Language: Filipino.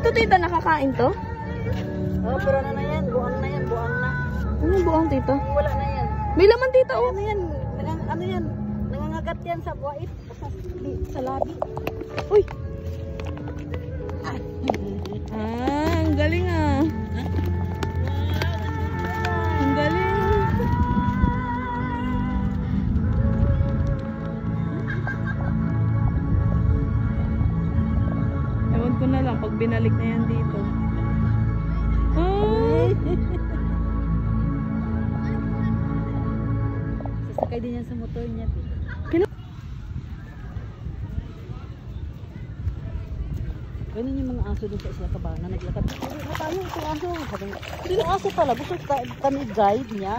Ito tita, nakakain to? Oh, pero ano na yan? Buang na yan, buang na. Ano buang tita? Wala na yan. May laman tita oh. Ano yan? Ano yan? Nangangagat yan sa buwait. Sa labi. Uy! Ang galing ah. Ang galing. Ewan ko na lang pag binalik na yan dito. Oh! Sasakay din yan sa motor niya. Ganun yung mga aso dun sa Isla Cabana. Naglakad. Tayo itong aso. Itong aso pala. Gusto kami guide niya.